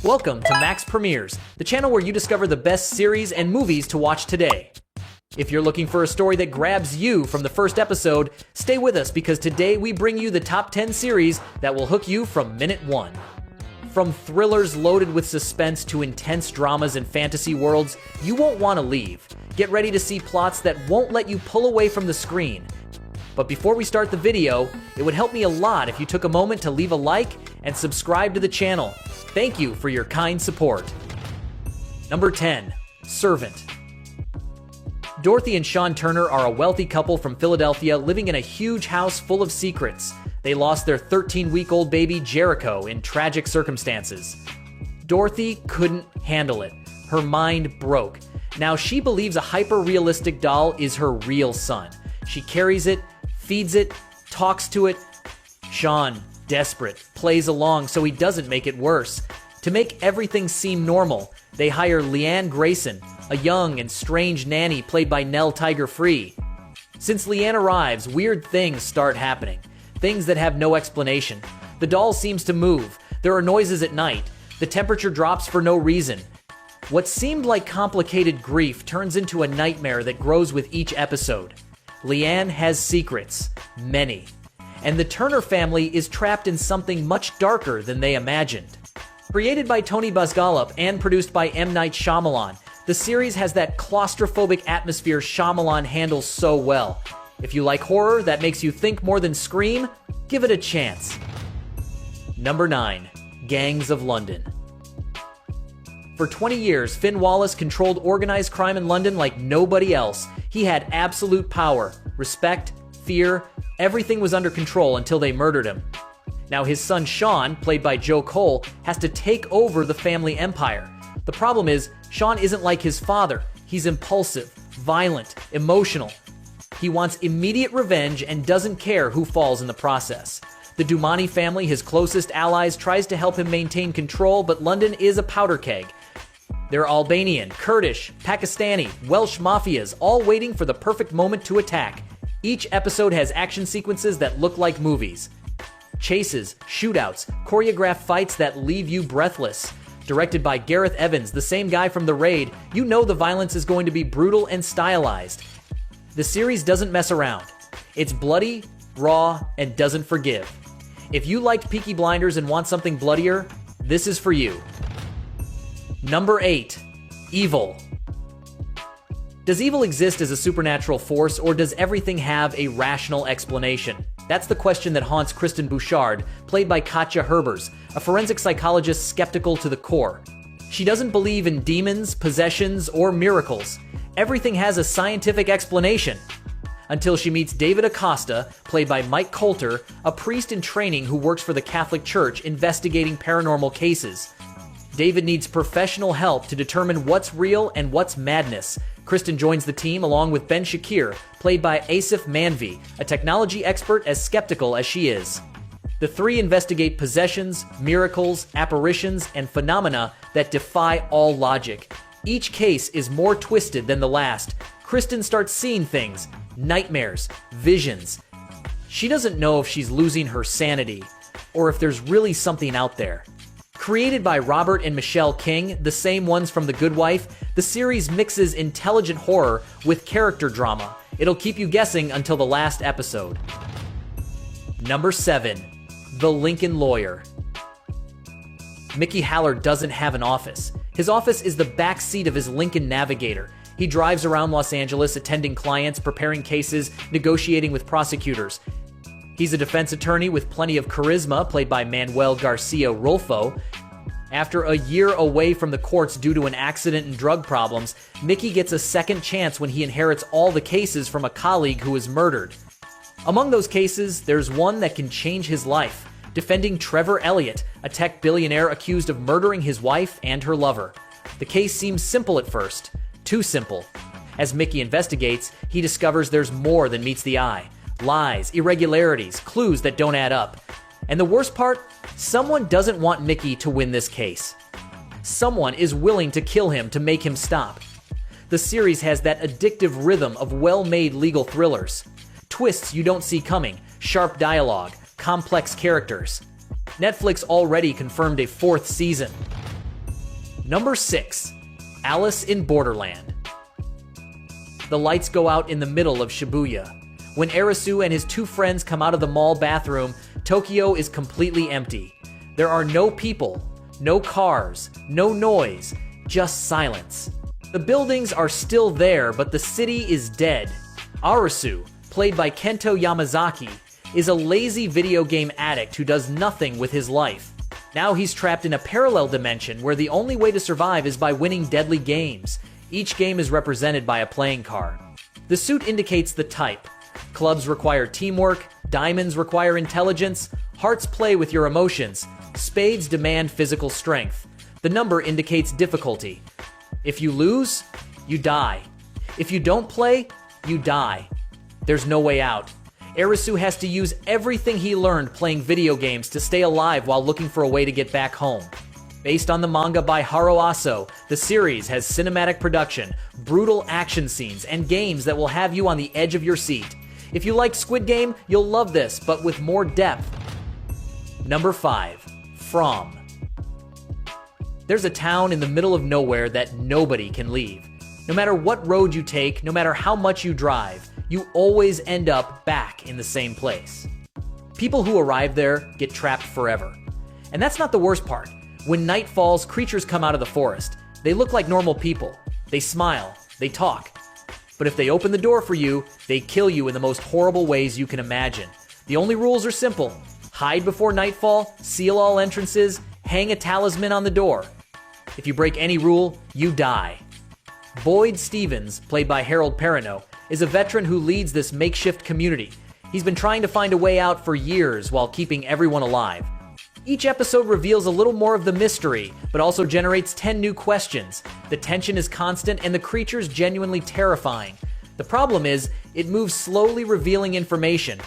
Welcome to Max Premieres, the channel where you discover the best series and movies to watch today. If you're looking for a story that grabs you from the first episode, stay with us because today we bring you the top 10 series that will hook you from minute one. From thrillers loaded with suspense to intense dramas and fantasy worlds, you won't want to leave. Get ready to see plots that won't let you pull away from the screen. But before we start the video, it would help me a lot if you took a moment to leave a like and subscribe to the channel. Thank you for your kind support. Number 10. Servant. Dorothy and Sean Turner are a wealthy couple from Philadelphia living in a huge house full of secrets. They lost their 13-week-old baby Jericho in tragic circumstances. Dorothy couldn't handle it. Her mind broke. Now she believes a hyper-realistic doll is her real son. She carries it, feeds it, talks to it. Sean, desperate, plays along so he doesn't make it worse. To make everything seem normal, they hire Leanne Grayson, a young and strange nanny played by Nell Tiger Free. Since Leanne arrives, weird things start happening. Things that have no explanation. The doll seems to move. There are noises at night. The temperature drops for no reason. What seemed like complicated grief turns into a nightmare that grows with each episode. Leanne has secrets. Many. And the Turner family is trapped in something much darker than they imagined. Created by Tony Basgalop and produced by M. Night Shyamalan, the series has that claustrophobic atmosphere Shyamalan handles so well. If you like horror that makes you think more than scream, give it a chance. Number 9. Gangs of London. For 20 years, Finn Wallace controlled organized crime in London like nobody else. He had absolute power, respect, fear, everything was under control until they murdered him. Now his son Sean, played by Joe Cole, has to take over the family empire. The problem is, Sean isn't like his father. He's impulsive, violent, emotional. He wants immediate revenge and doesn't care who falls in the process. The Dumani family, his closest allies, tries to help him maintain control, but London is a powder keg. They're Albanian, Kurdish, Pakistani, Welsh mafias, all waiting for the perfect moment to attack. Each episode has action sequences that look like movies. Chases, shootouts, choreographed fights that leave you breathless. Directed by Gareth Evans, the same guy from The Raid, you know the violence is going to be brutal and stylized. The series doesn't mess around. It's bloody, raw, and doesn't forgive. If you liked Peaky Blinders and want something bloodier, this is for you. Number 8. Evil. Does evil exist as a supernatural force, or does everything have a rational explanation? That's the question that haunts Kristen Bouchard, played by Katja Herbers, a forensic psychologist skeptical to the core. She doesn't believe in demons, possessions, or miracles. Everything has a scientific explanation. Until she meets David Acosta, played by Mike Coulter, a priest in training who works for the Catholic Church investigating paranormal cases. David needs professional help to determine what's real and what's madness. Kristen joins the team along with Ben Shakir, played by Asif Manvi, a technology expert as skeptical as she is. The three investigate possessions, miracles, apparitions, and phenomena that defy all logic. Each case is more twisted than the last. Kristen starts seeing things, nightmares, visions. She doesn't know if she's losing her sanity or if there's really something out there. Created by Robert and Michelle King, the same ones from The Good Wife, the series mixes intelligent horror with character drama. It'll keep you guessing until the last episode. Number 7. The Lincoln Lawyer. Mickey Haller doesn't have an office. His office is the back seat of his Lincoln Navigator. He drives around Los Angeles attending clients, preparing cases, negotiating with prosecutors. He's a defense attorney with plenty of charisma, played by Manuel Garcia Rolfo. After a year away from the courts due to an accident and drug problems, Mickey gets a second chance when he inherits all the cases from a colleague who was murdered. Among those cases, there's one that can change his life, defending Trevor Elliott, a tech billionaire accused of murdering his wife and her lover. The case seems simple at first, too simple. As Mickey investigates, he discovers there's more than meets the eye. Lies, irregularities, clues that don't add up. And the worst part, someone doesn't want Mickey to win this case. Someone is willing to kill him to make him stop. The series has that addictive rhythm of well-made legal thrillers. Twists you don't see coming, sharp dialogue, complex characters. Netflix already confirmed a 4th season. Number 6. Alice in Borderland. The lights go out in the middle of Shibuya. When Arisu and his two friends come out of the mall bathroom, Tokyo is completely empty. There are no people, no cars, no noise, just silence. The buildings are still there, but the city is dead. Arisu, played by Kento Yamazaki, is a lazy video game addict who does nothing with his life. Now he's trapped in a parallel dimension where the only way to survive is by winning deadly games. Each game is represented by a playing card. The suit indicates the type. Clubs require teamwork, diamonds require intelligence, hearts play with your emotions, spades demand physical strength. The number indicates difficulty. If you lose, you die. If you don't play, you die. There's no way out. Arisu has to use everything he learned playing video games to stay alive while looking for a way to get back home. Based on the manga by Haro Aso, the series has cinematic production, brutal action scenes, and games that will have you on the edge of your seat. If you like Squid Game, you'll love this, but with more depth. Number 5. From. There's a town in the middle of nowhere that nobody can leave. No matter what road you take, no matter how much you drive, you always end up back in the same place. People who arrive there get trapped forever. And that's not the worst part. When night falls, creatures come out of the forest. They look like normal people. They smile. They talk. But if they open the door for you, they kill you in the most horrible ways you can imagine. The only rules are simple. Hide before nightfall, seal all entrances, hang a talisman on the door. If you break any rule, you die. Boyd Stevens, played by Harold Perrineau, is a veteran who leads this makeshift community. He's been trying to find a way out for years while keeping everyone alive. Each episode reveals a little more of the mystery, but also generates 10 new questions. The tension is constant and the creatures genuinely terrifying. The problem is, it moves slowly revealing information.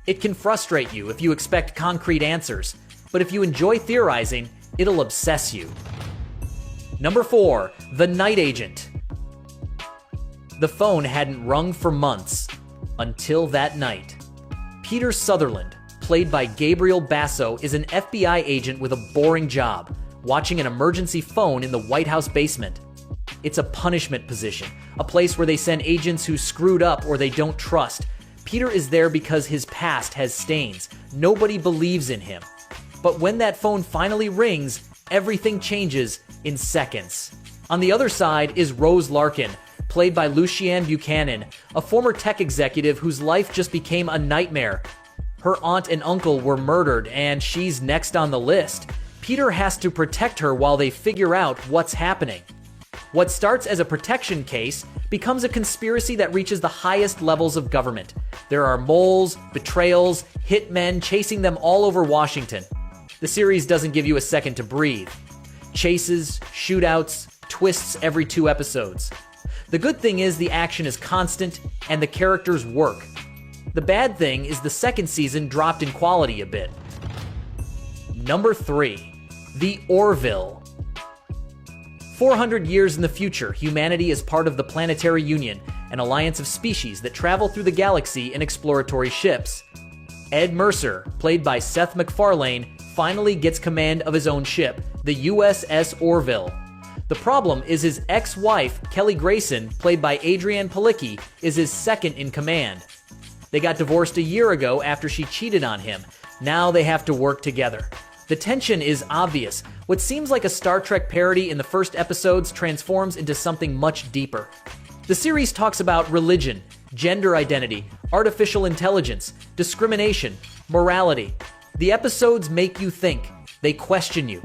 It can frustrate you if you expect concrete answers, but if you enjoy theorizing, it'll obsess you. Number 4. The Night Agent. The phone hadn't rung for months, until that night. Peter Sutherland, played by Gabriel Basso, is an FBI agent with a boring job, watching an emergency phone in the White House basement. It's a punishment position, a place where they send agents who screwed up or they don't trust. Peter is there because his past has stains. Nobody believes in him. But when that phone finally rings, everything changes in seconds. On the other side is Rose Larkin, played by Lucianne Buchanan, a former tech executive whose life just became a nightmare. Her aunt and uncle were murdered, and she's next on the list. Peter has to protect her while they figure out what's happening. What starts as a protection case becomes a conspiracy that reaches the highest levels of government. There are moles, betrayals, hitmen chasing them all over Washington. The series doesn't give you a second to breathe. Chases, shootouts, twists every 2 episodes. The good thing is the action is constant and the characters work. The bad thing is the second season dropped in quality a bit. Number 3. The Orville. 400 years in the future, humanity is part of the Planetary Union, an alliance of species that travel through the galaxy in exploratory ships. Ed Mercer, played by Seth MacFarlane, finally gets command of his own ship, the USS Orville. The problem is his ex-wife, Kelly Grayson, played by Adrienne Palicki, is his second in command. They got divorced a year ago after she cheated on him. Now they have to work together. The tension is obvious. What seems like a Star Trek parody in the first episodes transforms into something much deeper. The series talks about religion, gender identity, artificial intelligence, discrimination, morality. The episodes make you think. They question you.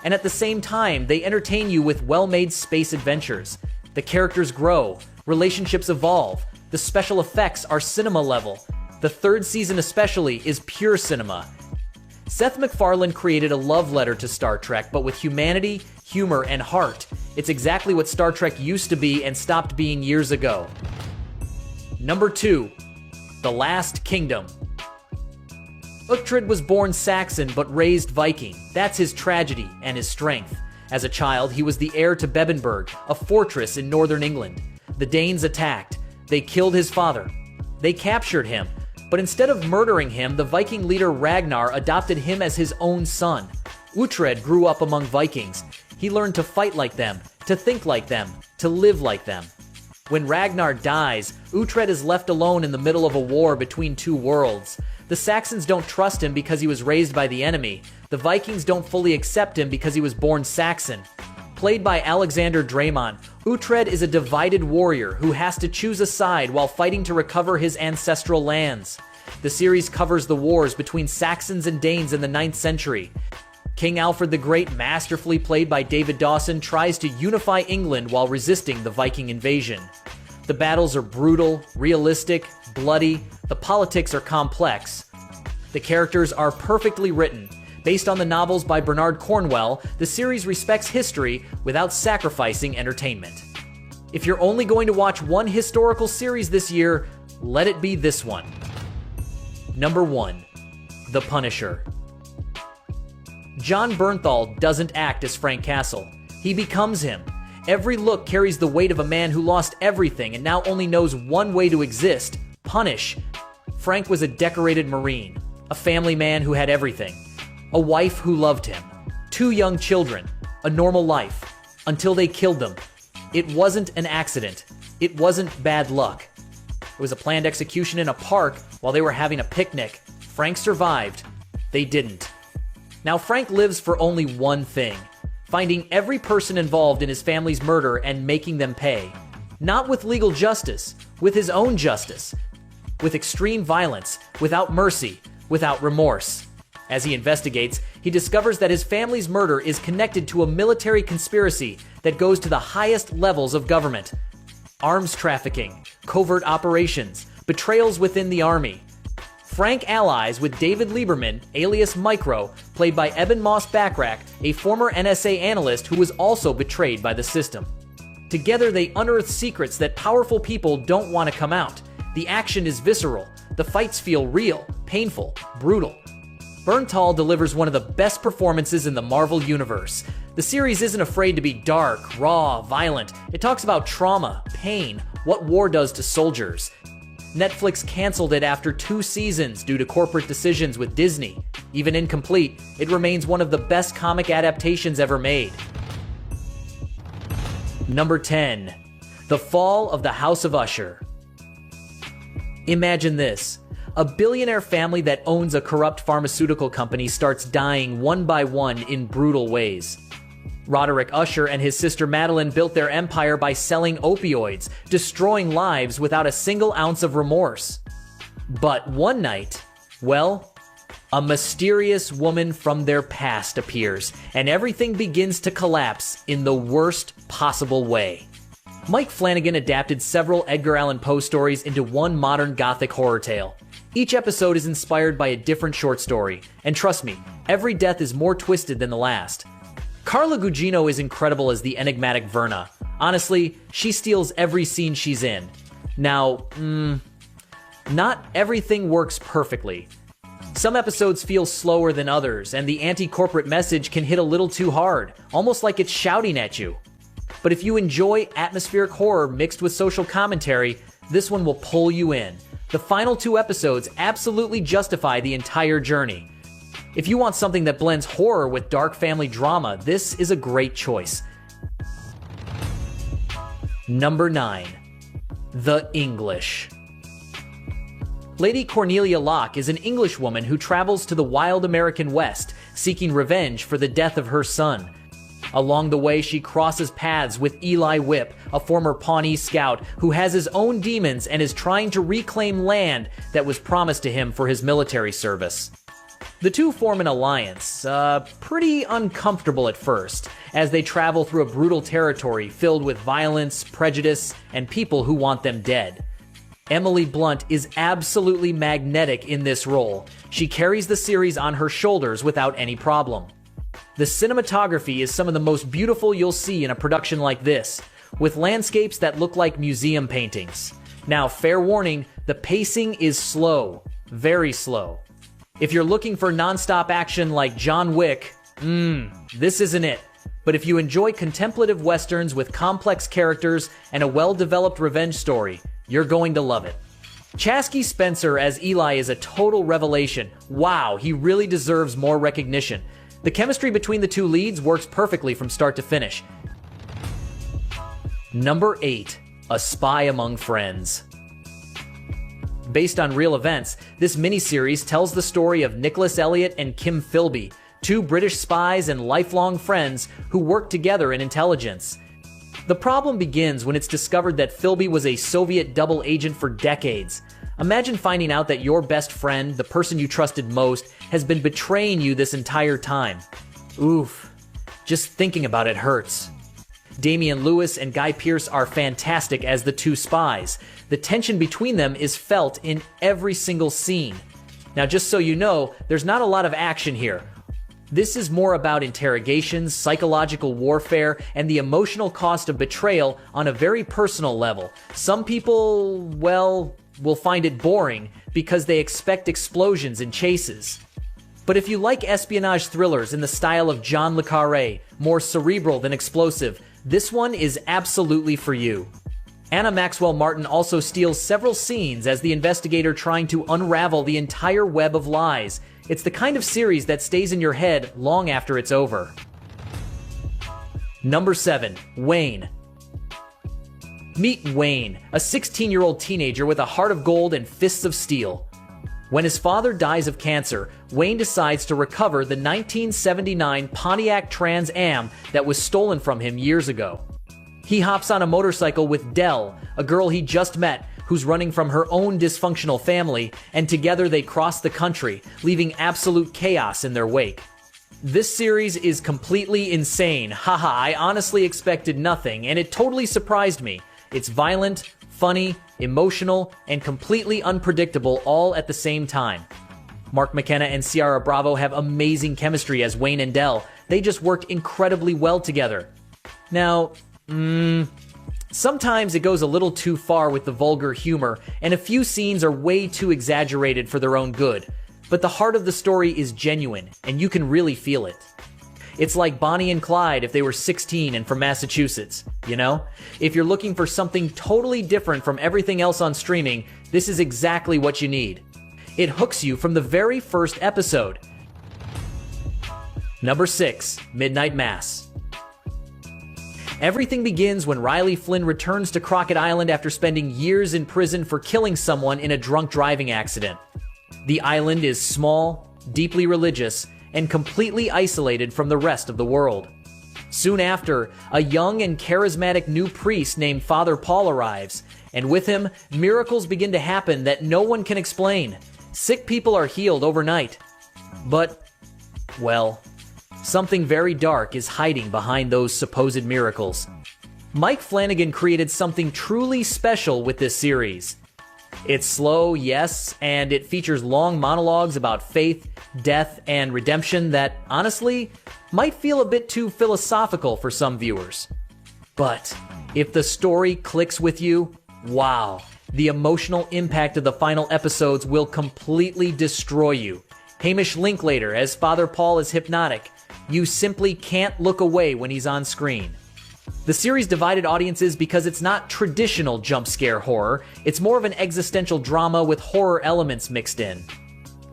And at the same time, they entertain you with well-made space adventures. The characters grow, relationships evolve, the special effects are cinema level. The 3rd season especially is pure cinema. Seth MacFarlane created a love letter to Star Trek, but with humanity, humor, and heart. It's exactly what Star Trek used to be and stopped being years ago. Number 2. The Last Kingdom. Uhtred was born Saxon but raised Viking. That's his tragedy and his strength. As a child, he was the heir to Bebbanburg, a fortress in northern England. The Danes attacked. They killed his father. They captured him. But instead of murdering him, the Viking leader Ragnar adopted him as his own son. Uhtred grew up among Vikings. He learned to fight like them, to think like them, to live like them. When Ragnar dies, Uhtred is left alone in the middle of a war between two worlds. The Saxons don't trust him because he was raised by the enemy. The Vikings don't fully accept him because he was born Saxon. Played by Alexander Draymond, Uhtred is a divided warrior who has to choose a side while fighting to recover his ancestral lands. The series covers the wars between Saxons and Danes in the 9th century. King Alfred the Great, masterfully played by David Dawson, tries to unify England while resisting the Viking invasion. The battles are brutal, realistic, bloody. The politics are complex. The characters are perfectly written. Based on the novels by Bernard Cornwell, the series respects history without sacrificing entertainment. If you're only going to watch one historical series this year, let it be this one. Number 1. The Punisher. Jon Bernthal doesn't act as Frank Castle. He becomes him. Every look carries the weight of a man who lost everything and now only knows one way to exist: punish. Frank was a decorated Marine, a family man who had everything, a wife who loved him, 2 young children, a normal life, until they killed them. It wasn't an accident. It wasn't bad luck. It was a planned execution in a park while they were having a picnic. Frank survived. They didn't. Now Frank lives for only one thing: finding every person involved in his family's murder and making them pay. Not with legal justice, with his own justice. With extreme violence, without mercy, without remorse. As he investigates, he discovers that his family's murder is connected to a military conspiracy that goes to the highest levels of government. Arms trafficking, covert operations, betrayals within the army. Frank allies with David Lieberman, alias Micro, played by Eben Moss-Backrack, a former NSA analyst who was also betrayed by the system. Together they unearth secrets that powerful people don't want to come out. The action is visceral. The fights feel real, painful, brutal. Bernthal delivers one of the best performances in the Marvel Universe. The series isn't afraid to be dark, raw, violent. It talks about trauma, pain, what war does to soldiers. Netflix canceled it after 2 seasons due to corporate decisions with Disney. Even incomplete, it remains one of the best comic adaptations ever made. Number 10. The Fall of the House of Usher. Imagine this. A billionaire family that owns a corrupt pharmaceutical company starts dying one by one in brutal ways. Roderick Usher and his sister Madeline built their empire by selling opioids, destroying lives without a single ounce of remorse. But one night, well, a mysterious woman from their past appears, and everything begins to collapse in the worst possible way. Mike Flanagan adapted several Edgar Allan Poe stories into one modern gothic horror tale. Each episode is inspired by a different short story, and trust me, every death is more twisted than the last. Carla Gugino is incredible as the enigmatic Verna. Honestly, she steals every scene she's in. Now, not everything works perfectly. Some episodes feel slower than others, and the anti-corporate message can hit a little too hard, almost like it's shouting at you. But if you enjoy atmospheric horror mixed with social commentary, this one will pull you in. The final 2 episodes absolutely justify the entire journey. If you want something that blends horror with dark family drama, this is a great choice. Number 9. The English. Lady Cornelia Locke is an Englishwoman who travels to the wild American West, seeking revenge for the death of her son. Along the way, she crosses paths with Eli Whip, a former Pawnee scout who has his own demons and is trying to reclaim land that was promised to him for his military service. The two form an alliance, pretty uncomfortable at first, as they travel through a brutal territory filled with violence, prejudice, and people who want them dead. Emily Blunt is absolutely magnetic in this role. She carries the series on her shoulders without any problem. The cinematography is some of the most beautiful you'll see in a production like this, with landscapes that look like museum paintings. Now, fair warning, the pacing is slow, very slow. If you're looking for non-stop action like John Wick, this isn't it. But if you enjoy contemplative westerns with complex characters and a well-developed revenge story, you're going to love it. Chasky Spencer as Eli is a total revelation. Wow, he really deserves more recognition. The chemistry between the two leads works perfectly from start to finish. Number 8. A Spy Among Friends. Based on real events, this miniseries tells the story of Nicholas Elliott and Kim Philby, two British spies and lifelong friends who work together in intelligence. The problem begins when it's discovered that Philby was a Soviet double agent for decades. Imagine finding out that your best friend, the person you trusted most, has been betraying you this entire time. Oof. Just thinking about it hurts. Damian Lewis and Guy Pearce are fantastic as the two spies. The tension between them is felt in every single scene. Now, just so you know, there's not a lot of action here. This is more about interrogations, psychological warfare, and the emotional cost of betrayal on a very personal level. Some people, well, will find it boring because they expect explosions and chases. But if you like espionage thrillers in the style of John le Carré, more cerebral than explosive, this one is absolutely for you. Anna Maxwell Martin also steals several scenes as the investigator trying to unravel the entire web of lies. It's the kind of series that stays in your head long after it's over. Number 7. Wayne. Meet Wayne, a 16-year-old teenager with a heart of gold and fists of steel. When his father dies of cancer, Wayne decides to recover the 1979 Pontiac Trans Am that was stolen from him years ago. He hops on a motorcycle with Dell, a girl he just met, who's running from her own dysfunctional family, and together they cross the country, leaving absolute chaos in their wake. This series is completely insane. Haha, I honestly expected nothing, and it totally surprised me. It's violent, funny, emotional, and completely unpredictable all at the same time. Mark McKenna and Ciara Bravo have amazing chemistry as Wayne and Dell. They just work incredibly well together. Now, sometimes it goes a little too far with the vulgar humor, and a few scenes are way too exaggerated for their own good. But the heart of the story is genuine, and you can really feel it. It's like Bonnie and Clyde if they were 16 and from Massachusetts, you know? If you're looking for something totally different from everything else on streaming, this is exactly what you need. It hooks you from the very first episode. Number 6. Midnight Mass. Everything begins when Riley Flynn returns to Crockett Island after spending years in prison for killing someone in a drunk driving accident. The island is small, deeply religious, and completely isolated from the rest of the world. Soon after, a young and charismatic new priest named Father Paul arrives, and with him, miracles begin to happen that no one can explain. Sick people are healed overnight. But, well, something very dark is hiding behind those supposed miracles. Mike Flanagan created something truly special with this series. It's slow, yes, and it features long monologues about faith, death, and redemption that, honestly, might feel a bit too philosophical for some viewers. But if the story clicks with you, wow, the emotional impact of the final episodes will completely destroy you. Hamish Linklater as Father Paul is hypnotic. You simply can't look away when he's on screen. The series divided audiences because it's not traditional jump scare horror, it's more of an existential drama with horror elements mixed in.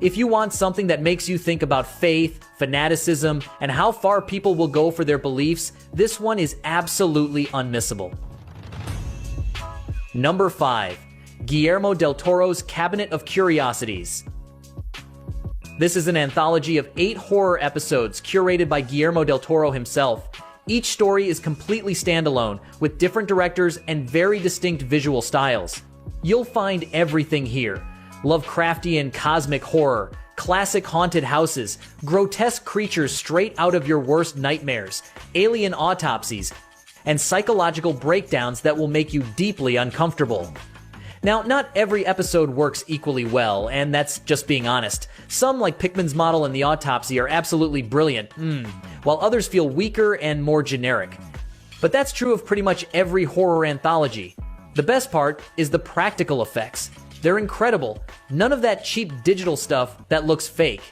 If you want something that makes you think about faith, fanaticism, and how far people will go for their beliefs, this one is absolutely unmissable. Number 5. Guillermo del Toro's Cabinet of Curiosities. This is an anthology of 8 horror episodes curated by Guillermo del Toro himself. Each story is completely standalone, with different directors and very distinct visual styles. You'll find everything here. Lovecraftian cosmic horror, classic haunted houses, grotesque creatures straight out of your worst nightmares, alien autopsies, and psychological breakdowns that will make you deeply uncomfortable. Now, not every episode works equally well, and that's just being honest. Some, like Pickman's Model and The Autopsy, are absolutely brilliant, while others feel weaker and more generic. But that's true of pretty much every horror anthology. The best part is the practical effects. They're incredible. None of that cheap digital stuff that looks fake.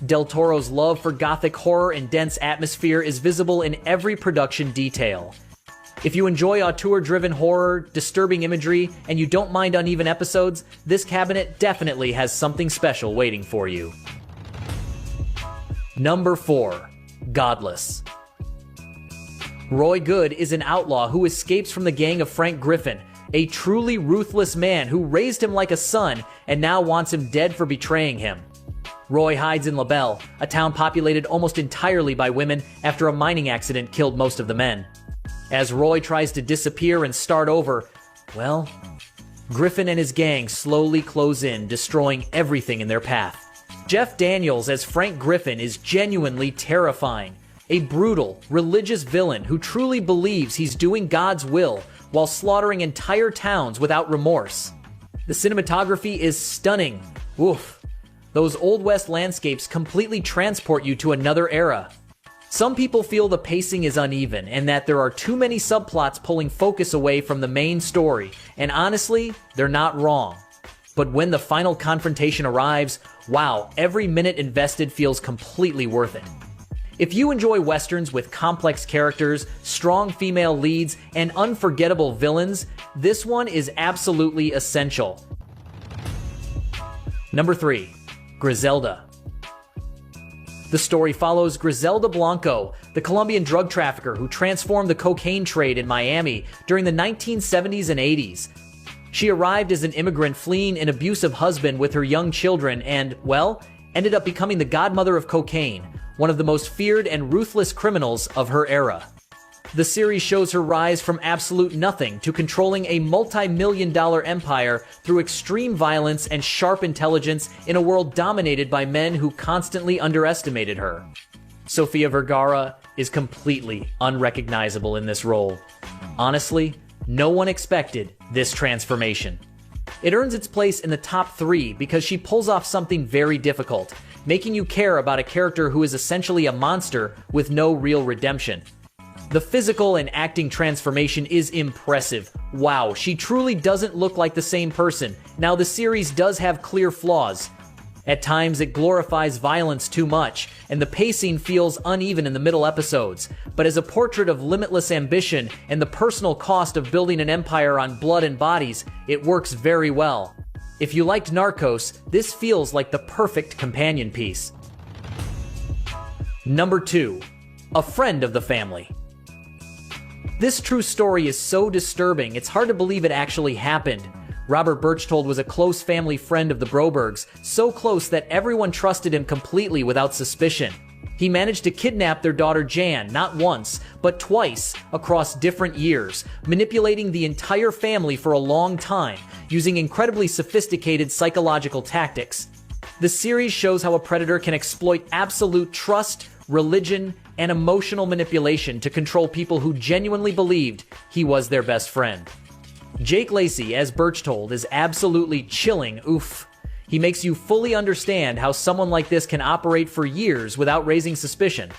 Del Toro's love for gothic horror and dense atmosphere is visible in every production detail. If you enjoy auteur-driven horror, disturbing imagery, and you don't mind uneven episodes, this cabinet definitely has something special waiting for you. Number 4. Godless. Roy Good is an outlaw who escapes from the gang of Frank Griffin, a truly ruthless man who raised him like a son and now wants him dead for betraying him. Roy hides in LaBelle, a town populated almost entirely by women after a mining accident killed most of the men. As Roy tries to disappear and start over, well, Griffin and his gang slowly close in, destroying everything in their path. Jeff Daniels as Frank Griffin is genuinely terrifying. A brutal, religious villain who truly believes he's doing God's will while slaughtering entire towns without remorse. The cinematography is stunning. Oof. Those Old West landscapes completely transport you to another era. Some people feel the pacing is uneven and that there are too many subplots pulling focus away from the main story, and honestly, they're not wrong. But when the final confrontation arrives, wow, every minute invested feels completely worth it. If you enjoy westerns with complex characters, strong female leads, and unforgettable villains, this one is absolutely essential. Number 3. Griselda. The story follows Griselda Blanco, the Colombian drug trafficker who transformed the cocaine trade in Miami during the 1970s and 80s. She arrived as an immigrant fleeing an abusive husband with her young children and, well, ended up becoming the godmother of cocaine, one of the most feared and ruthless criminals of her era. The series shows her rise from absolute nothing to controlling a multi-million-dollar empire through extreme violence and sharp intelligence in a world dominated by men who constantly underestimated her. Sofia Vergara is completely unrecognizable in this role. Honestly, no one expected this transformation. It earns its place in the top 3 because she pulls off something very difficult, making you care about a character who is essentially a monster with no real redemption. The physical and acting transformation is impressive. Wow, she truly doesn't look like the same person. Now, the series does have clear flaws. At times, it glorifies violence too much, and the pacing feels uneven in the middle episodes. But as a portrait of limitless ambition and the personal cost of building an empire on blood and bodies, it works very well. If you liked Narcos, this feels like the perfect companion piece. Number 2. A friend of the family. This true story is so disturbing, it's hard to believe it actually happened. Robert Berchtold was a close family friend of the Brobergs, so close that everyone trusted him completely without suspicion. He managed to kidnap their daughter Jan, not once, but twice, across different years, manipulating the entire family for a long time, using incredibly sophisticated psychological tactics. The series shows how a predator can exploit absolute trust, religion, and emotional manipulation to control people who genuinely believed he was their best friend. Jake Lacy as Berchtold is absolutely chilling. Oof. He makes you fully understand how someone like this can operate for years without raising suspicion.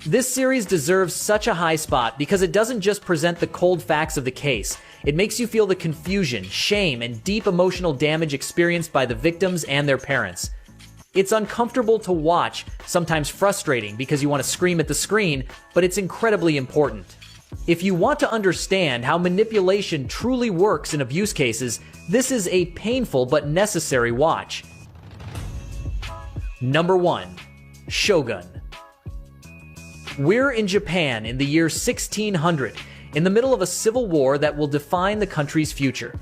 This series deserves such a high spot because it doesn't just present the cold facts of the case. It makes you feel the confusion, shame, and deep emotional damage experienced by the victims and their parents. It's uncomfortable to watch, sometimes frustrating because you want to scream at the screen, but it's incredibly important. If you want to understand how manipulation truly works in abuse cases, this is a painful but necessary watch. Number 1. Shogun. We're in Japan in the year 1600, in the middle of a civil war that will define the country's future.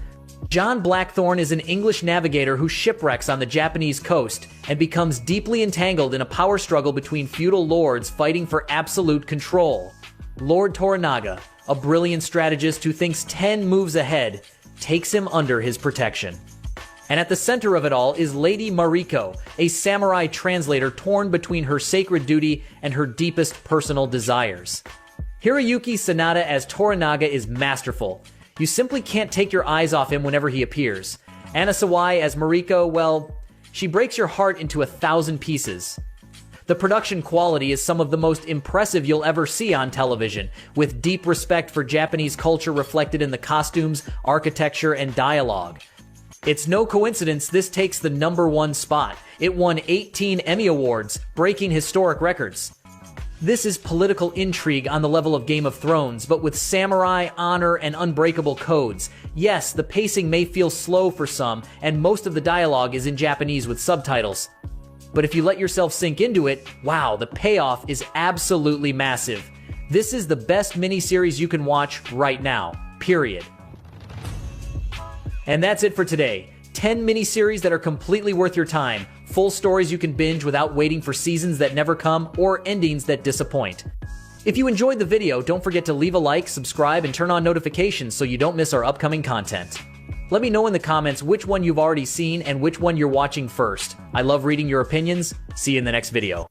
John Blackthorne is an English navigator who shipwrecks on the Japanese coast and becomes deeply entangled in a power struggle between feudal lords fighting for absolute control. Lord Toranaga, a brilliant strategist who thinks 10 moves ahead, takes him under his protection. And at the center of it all is Lady Mariko, a samurai translator torn between her sacred duty and her deepest personal desires. Hiroyuki Sanada as Toranaga is masterful. You simply can't take your eyes off him whenever he appears. Anna Sawai as Mariko, well, she breaks your heart into 1,000 pieces. The production quality is some of the most impressive you'll ever see on television, with deep respect for Japanese culture reflected in the costumes, architecture, and dialogue. It's no coincidence this takes the number 1 spot. It won 18 Emmy Awards, breaking historic records. This is political intrigue on the level of Game of Thrones, but with samurai, honor, and unbreakable codes. Yes, the pacing may feel slow for some, and most of the dialogue is in Japanese with subtitles. But if you let yourself sink into it, wow, the payoff is absolutely massive. This is the best miniseries you can watch right now, period. And that's it for today. 10 miniseries that are completely worth your time, full stories you can binge without waiting for seasons that never come or endings that disappoint. If you enjoyed the video, don't forget to leave a like, subscribe, and turn on notifications so you don't miss our upcoming content. Let me know in the comments which one you've already seen and which one you're watching first. I love reading your opinions. See you in the next video.